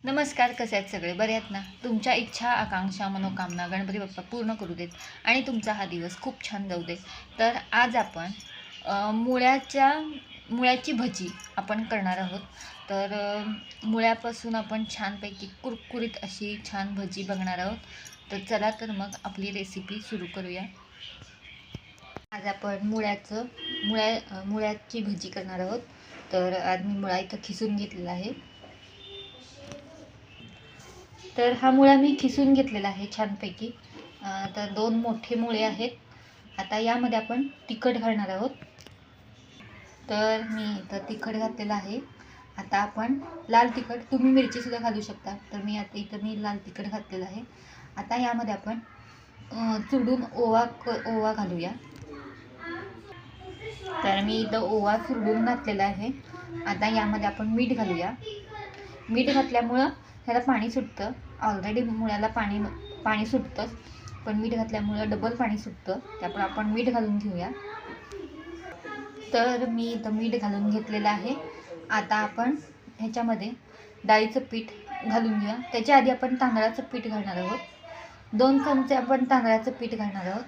नमस्कार, कसे आहेत सगळे? बरे आहेत ना? तुमच्या इच्छा, आकांक्षा, मनोकामना गणपती बाप्पा पूर्ण करू देत आणि तुमचा हा दिवस खूप छान जाऊ दे. तर आज आपण मुळ्याची भजी आपण करणार आहोत. तर मुळ्यापासून आपण छानपैकी कुरकुरीत अशी छान भजी बघणार आहोत. तर चला तर मग आपली रेसिपी सुरू करूया. आज आपण मुळ्याची भजी करणार आहोत. तर आज मी मुळा इथं खिसून घेतलेला आहे. तर हा मुळा मी खिसून घेतलेला आहे छानपैकी. तर 2 मोठे मुळे आहेत. आता यामध्ये आपण तिखट घालणार आहोत. तर मी इथं तिखट घातलेलं आहे. आता आपण लाल तिखट, तुम्ही मिरचीसुद्धा घालू शकता. तर मी लाल तिखट घातलेलं आहे. आता यामध्ये आपण चुरडून ओवा घालूया. तर मी इथं ओवा चुरडून घातलेला आहे. आता यामध्ये आपण मीठ घालूया. मीठ घातल्यामुळं ह्याला पाणी सुटतं. ऑलरेडी मुळ्याला पाणी सुटतंच, पण मीठ घातल्यामुळं डबल पाणी सुटतं. त्यामुळे आपण मीठ घालून घेऊया. तर मी इथं मीठ घालून घेतलेलं आहे. आता आपण ह्याच्यामध्ये डाळीचं पीठ घालून घेऊया. त्याच्या आधी आपण तांदळाचं पीठ घालणार आहोत. 2 चमचे आपण तांदळाचं पीठ घालणार आहोत.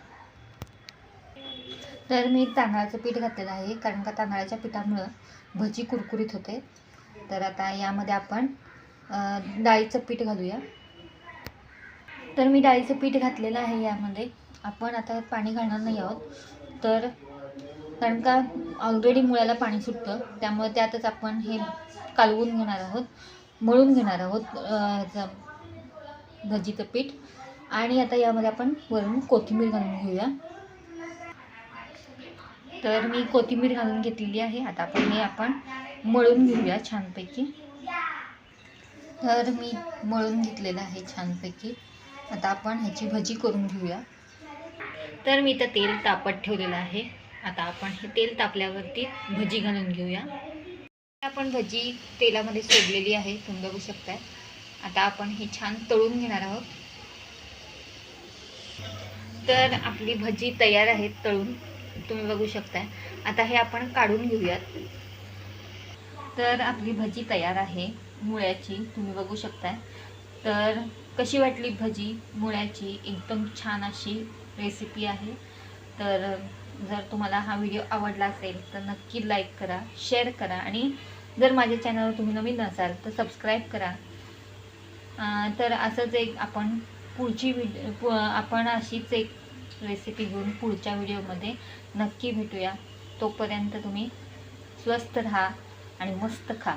तर मी तांदळाचं पीठ घातलेलं आहे, कारण का तांदळाच्या पिठामुळं भजी कुरकुरीत होते. तर आता यामध्ये आपण डाळीचं पीठ घालूया. तर मी डाळीचं पीठ घातलेलं आहे. यामध्ये आपण आता पाणी घालणार नाही आहोत. तर कारण का ऑलरेडी मुळ्याला पाणी सुटतं, त्यामुळे त्यातच आपण हे कालवून घेणार आहोत, मळून घेणार आहोत भजीचं पीठ. आणि आता यामध्ये आपण वरून कोथिंबीर घालून घेऊया. तर मी कोथिंबीर घालून घेतलेली आहे. आता आपण मळून घेऊया छानपैकी. तर मी मळून घेतलेलं आहे छानपैकी. आता आपण ह्याची भजी करून घेऊया. तर मी इथं तेल तापत ठेवलेलं आहे. आता आपण हे तेल तापल्यावरती भजी घालून घेऊया. आपण भजी तेलामध्ये सोडलेली आहे, तुम्ही बघू शकताय. आता आपण हे छान तळून घेणार आहोत. तर आपली भजी तयार आहे तळून, तुम्ही बघू शकताय. आता हे आपण काढून घेऊयात. तर आपली भजी तयार आहे मुळ्याची, तुम्ही बघू शकताय. तर कशी वाटली भजी मुळ्याची? एकदम छान अशी रेसिपी आहे. तर जर तुम्हाला हा व्हिडिओ आवडला असेल तर नक्की लाईक करा, शेअर करा आणि जर माझ्या चॅनलवर तुम्ही नवीन असाल तर सबस्क्राईब करा. तर असंच एक आपण आपण अशीच एक रेसिपी घेऊन पुढच्या व्हिडिओमध्ये नक्की भेटूया. तोपर्यंत तुम्ही स्वस्थ राहा आणि मस्त खा.